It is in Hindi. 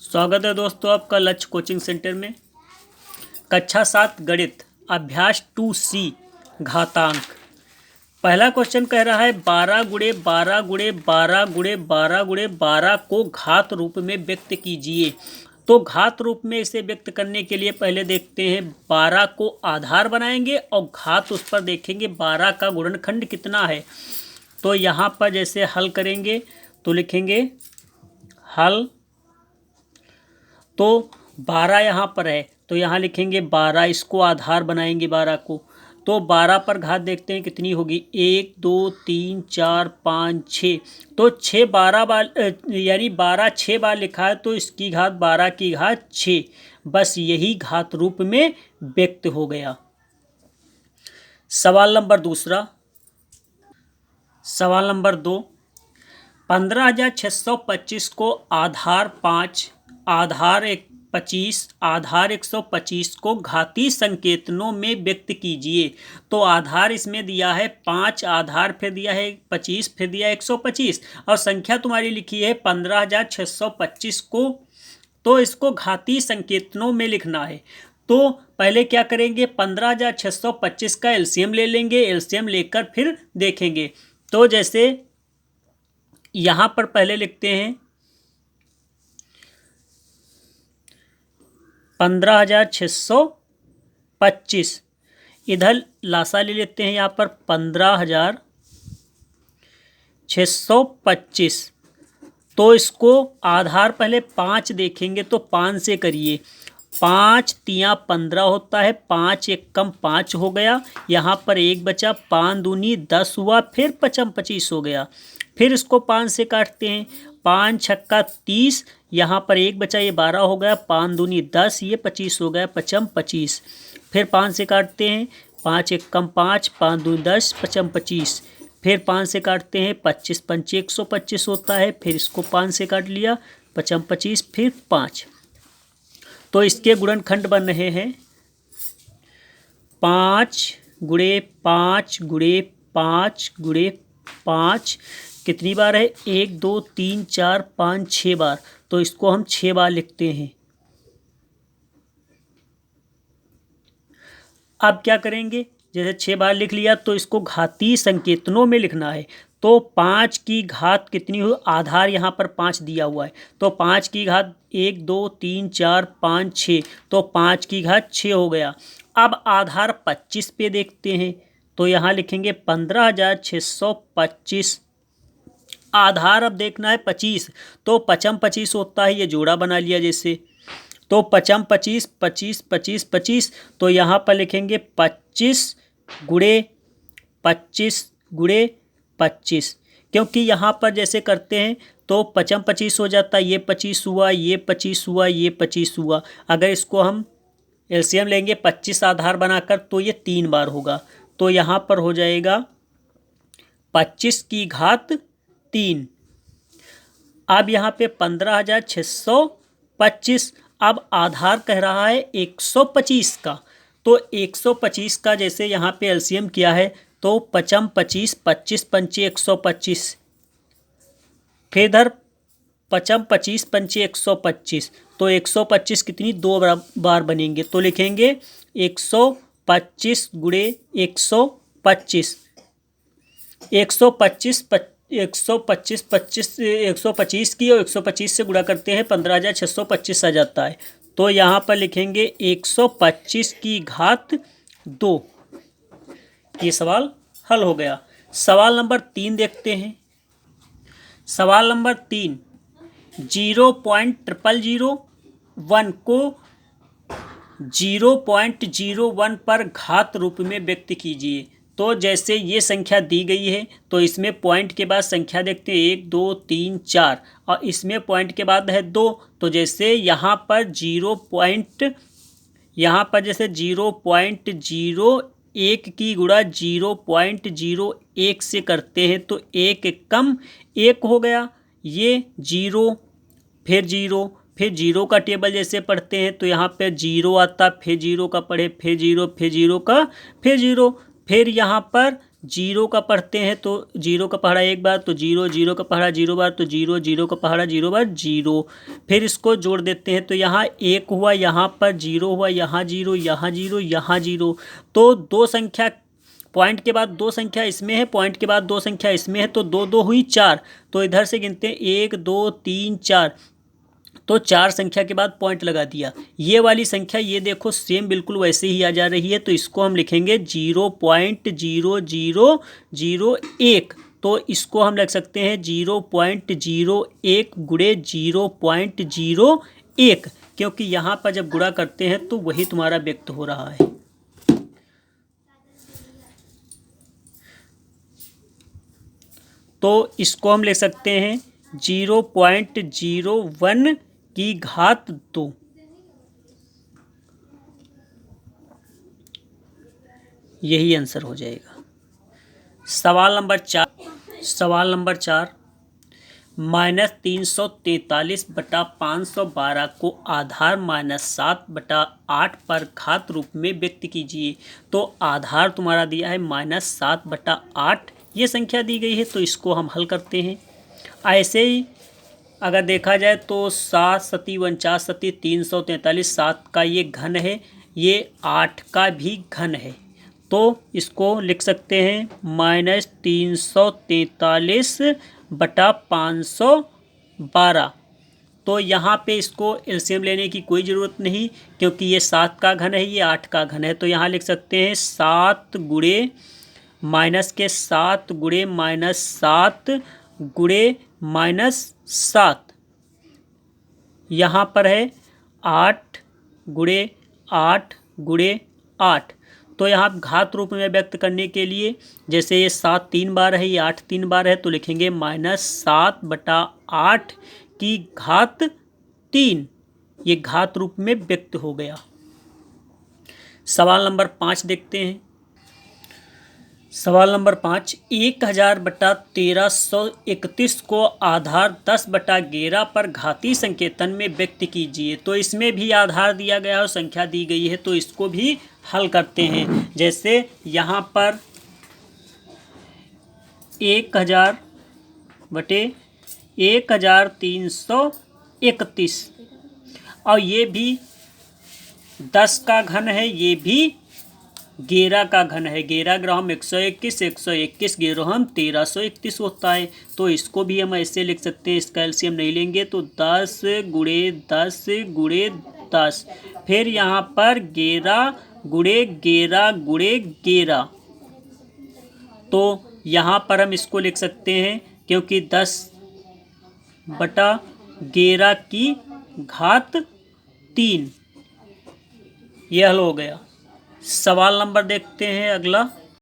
स्वागत है दोस्तों आपका लक्ष्य कोचिंग सेंटर में। कक्षा 7 गणित अभ्यास 2C घातांक। पहला क्वेश्चन कह रहा है 12 गुणे 12 गुणे 12 गुणे 12 गुणे 12 को घात रूप में व्यक्त कीजिए। तो घात रूप में इसे व्यक्त करने के लिए पहले देखते हैं 12 को आधार बनाएंगे और घात उस पर देखेंगे 12 का गुणनखंड कितना है। तो यहाँ पर जैसे हल करेंगे तो लिखेंगे हल। तो 12 यहाँ पर है तो यहाँ लिखेंगे 12, इसको आधार बनाएंगे 12 को। तो 12 पर घात देखते हैं कितनी होगी, 1 2 3 4 5 6। तो 6 12 बार यानी 12 6 बार लिखा है तो इसकी घात 12 की घात 6, बस यही घात रूप में व्यक्त हो गया। सवाल नंबर दूसरा। सवाल नंबर 2, 15,625 को आधार 5 आधार 25 आधार 125 को घातीय संकेतनों में व्यक्त कीजिए। तो आधार इसमें दिया है 5, आधार फिर दिया है 25, फिर दिया है 125 और संख्या तुम्हारी लिखी है 15,625 को। तो इसको घातीय संकेतनों में लिखना है। तो पहले क्या करेंगे, 15,625 का एलसीएम ले लेंगे, एलसीएम लेकर फिर देखेंगे। तो जैसे यहाँ पर पहले लिखते हैं 15,625, इधर लासा ले लेते हैं यहाँ पर 15,625। तो इसको आधार पहले 5 देखेंगे तो 5 से करिए, 5 तिया 15 होता है, 5 एक कम 5 हो गया, यहाँ पर 1 बचा, 5 दूनी 10 हुआ, फिर 55 25 हो गया। फिर इसको 5 से काटते हैं, 5 छक्का 30, यहाँ पर 1 बचा, ये 12 हो गया, 5 दूनी 10, ये 25 हो गया, 55 25। फिर 5 से काटते हैं, 5 एक कम 5, 5 दूनी 10, 55 25। फिर 5 से काटते हैं, 25 पंचे 125 होता है, फिर इसको 5 से काट लिया, 55 25, फिर 5। तो इसके गुणनखंड बन रहे हैं 5 गुणे 5 गुणे 5 गुणे 5। कितनी बार है, 1 2 3 4 5 6 बार। तो इसको हम 6 बार लिखते हैं। अब क्या करेंगे, जैसे 6 बार लिख लिया तो इसको घातीय संकेतनों में लिखना है। तो 5 की घात कितनी हो, आधार यहाँ पर 5 दिया हुआ है, तो 5 की घात 1 2 3 4 5 6, तो 5 की घात 6 हो गया। अब आधार 25 पे देखते हैं तो यहाँ लिखेंगे 15,625, आधार अब देखना है 25, तो 55 25 होता है, ये जोड़ा बना लिया जैसे। तो 55 25 25 25 25, तो यहाँ पर लिखेंगे 25 गुणे 25 गुणे 25, क्योंकि यहाँ पर जैसे करते हैं तो 55 25 हो जाता है, ये 25 हुआ, ये 25 हुआ, ये 25 हुआ। अगर इसको हम एलसीएम लेंगे 25 आधार बनाकर तो ये 3 बार होगा, तो यहाँ पर हो जाएगा 25 की घात 3। अब यहाँ पे 15,625, अब आधार कह रहा है 125 का, तो 125 का जैसे यहाँ पे एलसीएम किया है तो 55 25 25 पंचे 125, फिर इधर 55 25 पंचे 125, तो 125 कितनी 2 बार बनेंगे, तो लिखेंगे 125 गुणे 125, 125 125 25 125 की और 125 से गुणा करते हैं 15,625 आ जाता है। तो यहाँ पर लिखेंगे 125 की घात 2। ये सवाल हल हो गया। सवाल नंबर 3 देखते हैं। सवाल नंबर 3, 0.0001 को 0.01 पर घात रूप में व्यक्त कीजिए। तो जैसे ये संख्या दी गई है तो इसमें पॉइंट के बाद संख्या देखते हैं 1 2 3 4, और इसमें पॉइंट के बाद है 2। तो जैसे यहाँ पर जैसे 0.01 की गुणा 0.01 से करते हैं तो 1 कम 1 हो गया, ये 0 फिर 0, फिर 0 का टेबल जैसे पढ़ते हैं तो यहाँ पे 0 आता, फिर 0 का पढ़े, फिर 0 फिर 0 का फिर 0, फिर यहाँ पर जीरो का पढ़ते हैं तो जीरो का पढ़ा एक बार तो जीरो, जीरो का पढ़ा जीरो बार तो जीरो, जीरो का पढ़ा जीरो बार जीरो। फिर इसको जोड़ देते हैं तो यहाँ एक हुआ, यहाँ पर जीरो हुआ, यहाँ जीरो, यहाँ जीरो, यहाँ जीरो। तो दो संख्या पॉइंट के बाद दो संख्या इसमें है, पॉइंट के बाद दो संख्या इसमें है, तो दो दो हुई चार। तो इधर से गिनते हैं एक दो तीन चार, तो चार संख्या के बाद पॉइंट लगा दिया। ये वाली संख्या ये देखो सेम बिल्कुल वैसे ही आ जा रही है, तो इसको हम लिखेंगे 0.0001। तो इसको हम लिख सकते हैं 0.01 गुणे 0.01, क्योंकि यहाँ पर जब गुणा करते हैं तो वही तुम्हारा व्यक्त हो रहा है। तो इसको हम लिख सकते हैं 0.01 की घात 2। यही आंसर हो जाएगा। सवाल नंबर 4, -343/512 को आधार -7/8 पर घात रूप में व्यक्त कीजिए। तो आधार तुम्हारा दिया है -7/8, ये संख्या दी गई है, तो इसको हम हल करते हैं। ऐसे ही अगर देखा जाए तो 7 सती 49 सती 343, 7 का ये घन है, ये 8 का भी घन है। तो इसको लिख सकते हैं -343/512। तो यहाँ पे इसको एलसीएम लेने की कोई ज़रूरत नहीं, क्योंकि ये 7 का घन है, ये 8 का घन है। तो यहाँ लिख सकते हैं 7 गुणे -7 गुणे -7 गुणे -7। यहाँ पर है 8 गुणे 8 गुणे 8। तो यहाँ घात रूप में व्यक्त करने के लिए, जैसे ये 7 3 बार है, ये 8 3 बार है, तो लिखेंगे -7/8 की घात 3। ये घात रूप में व्यक्त हो गया। सवाल नंबर 5 देखते हैं। सवाल नंबर 5, 1000/1331 को आधार 10/11 पर घातीय संकेतन में व्यक्त कीजिए। तो इसमें भी आधार दिया गया और संख्या दी गई है, तो इसको भी हल करते हैं। जैसे यहाँ पर 1000/1331 और ये भी 10 का घन है, ये भी 11 का घन है। 11 ग्राम 121, 121 ग्राम 1331 होता है। तो इसको भी हम ऐसे लिख सकते हैं, इसका एलसीएम नहीं लेंगे तो 10 गुणे 10 गुणे 10, फिर यहाँ पर 11 गुणे 11 गुणे 11। तो यहाँ पर हम इसको लिख सकते हैं, क्योंकि 10/11 की घात 3। यह हल हो गया। सवाल नंबर देखते हैं अगला।